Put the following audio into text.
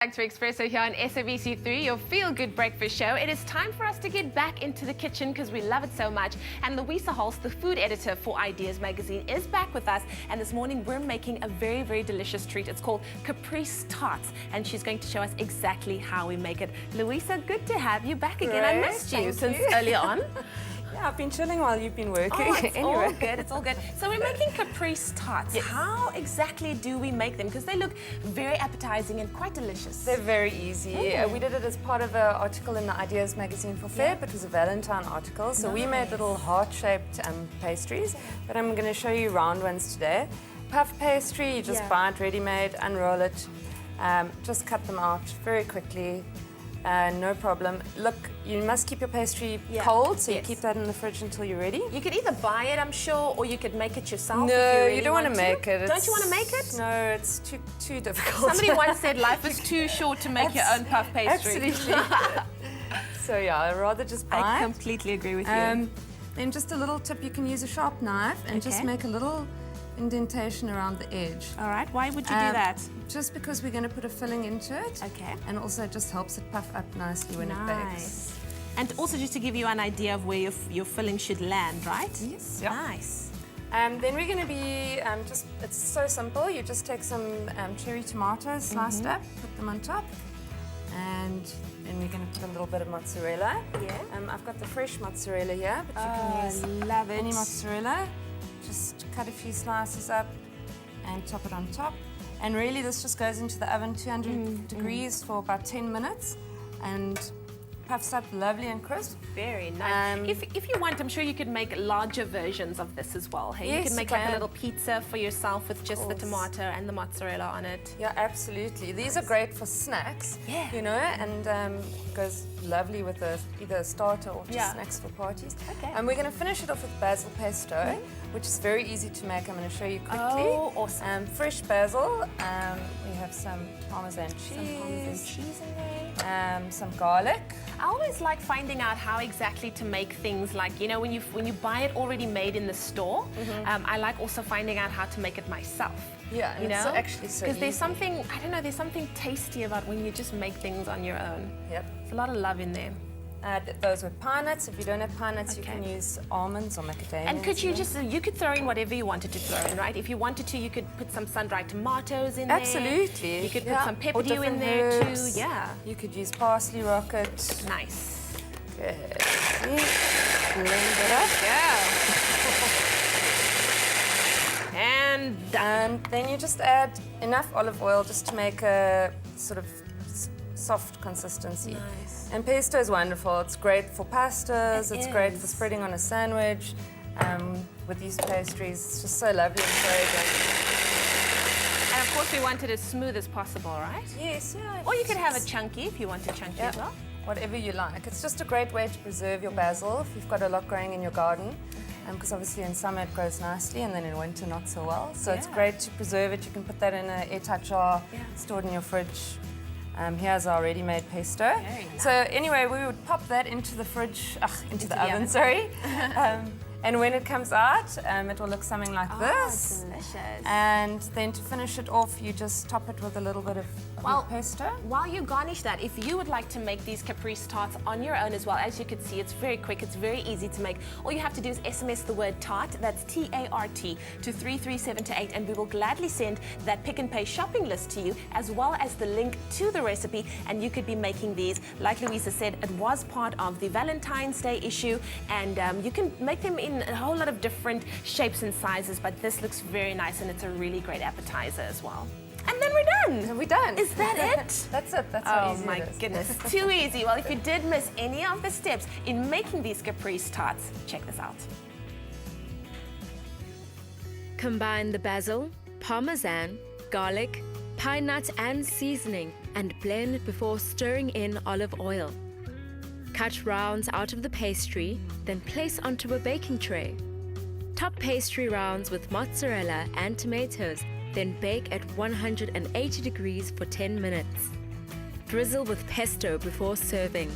Back to Espresso here on SABC3, your feel-good breakfast show. It is time for us to get back into the kitchen because we love it so much. And Louisa Holst, the food editor for Ideas Magazine, is back with us. And this morning we're making a very, very delicious treat. It's called Caprese tarts, and she's going to show us exactly how we make it. Louisa, good to have you back again. Great, I missed you since earlier on. Yeah, I've been chilling while you've been working. Oh, it's anyway. all good, it's all good. So we're making Caprese tarts. Yes. How exactly do we make them? Because they look very appetizing and quite delicious. They're very easy. We did it as part of an article in the Ideas Magazine for Feb. It was a Valentine article. So we made little heart-shaped pastries, but I'm going to show you round ones today. Puff pastry, you just buy it ready-made, unroll it, just cut them out very quickly. No problem. Look, you must keep your pastry cold, so you keep that in the fridge until you're ready. You could either buy it, I'm sure, or you could make it yourself. No, if you, really you don't want to make it. Don't you want to make it? No, it's too difficult. Somebody once said life is too short to make your own puff pastry. Absolutely. So yeah, I'd rather just buy I completely agree with you. Then just a little tip, you can use a sharp knife and just make a little indentation around the edge. All right, why would you do that? Just because we're going to put a filling into it. Okay. And also it just helps it puff up nicely when it bakes. And also just to give you an idea of where your filling should land, right? Yes. Yep. Nice. Then we're going to be, it's so simple. You just take some cherry tomatoes sliced up, put them on top. And then we're going to put a little bit of mozzarella. Yeah. I've got the fresh mozzarella here, but you can use love it. any mozzarella. Just cut a few slices up and top it on top. And really this just goes into the oven 200 degrees for about 10 minutes and puffs up lovely and crisp. Very nice. If you want, I'm sure you could make larger versions of this as well. Hey, yes, you could make like a little pizza for yourself with just the tomato and the mozzarella on it. Yeah, absolutely. These are great for snacks, you know, and goes lovely with either a starter or just snacks for parties. Okay. And we're going to finish it off with basil pesto, which is very easy to make. I'm going to show you quickly. Oh, awesome. Fresh basil. We have some Parmesan cheese. Some Parmesan cheese in there. Some garlic. I always like finding out how exactly to make things like, you know, when you buy it already made in the store, I like also finding out how to make it myself. Yeah, you know? it's actually so because there's something, I don't know, there's something tasty about when you just make things on your own. Yep. There's a lot of love in there. Those with pine nuts. If you don't have pine nuts, you can use almonds or macadamia. And could you you could throw in whatever you wanted to throw in, right? If you wanted to, you could put some sun-dried tomatoes in there. Absolutely. You could put some pepper dew in there herbs. too. Yeah. You could use parsley rocket. Nice. Good. Blend it up. And done. Then you just add enough olive oil just to make a sort of soft consistency. Nice. And pesto is wonderful. It's great for pastas. It's great for spreading on a sandwich. With these pastries, it's just so lovely and fragrant. And of course, we want it as smooth as possible, right? Yes, yeah. Or you could have it chunky if you want it chunky as well. Whatever you like. It's just a great way to preserve your basil if you've got a lot growing in your garden. Because obviously in summer it grows nicely and then in winter not so well. So it's great to preserve it. You can put that in an airtight jar, stored in your fridge. Here's our ready-made pesto. Very nice. So anyway, we would pop that into the fridge, into the oven, sorry. And when it comes out, it will look something like this. Delicious. And then to finish it off, you just top it with a little bit of pesto. While you garnish that, if you would like to make these Caprese tarts on your own as well, as you can see, it's very quick, it's very easy to make. All you have to do is SMS the word tart, that's T-A-R-T, to 33728, and we will gladly send that pick and pay shopping list to you, as well as the link to the recipe, and you could be making these. Like Louisa said, it was part of the Valentine's Day issue, and you can make them in a whole lot of different shapes and sizes, but this looks very nice, and it's a really great appetizer as well. And then we're done. And we're done. Is that it? That's it. That's how easy it is. Oh my goodness, too easy. Well, if you did miss any of the steps in making these Caprese tarts, check this out. Combine the basil, parmesan, garlic, pine nuts and seasoning and blend before stirring in olive oil. Cut rounds out of the pastry, then place onto a baking tray. Top pastry rounds with mozzarella and tomatoes, then bake at 180 degrees for 10 minutes. Drizzle with pesto before serving.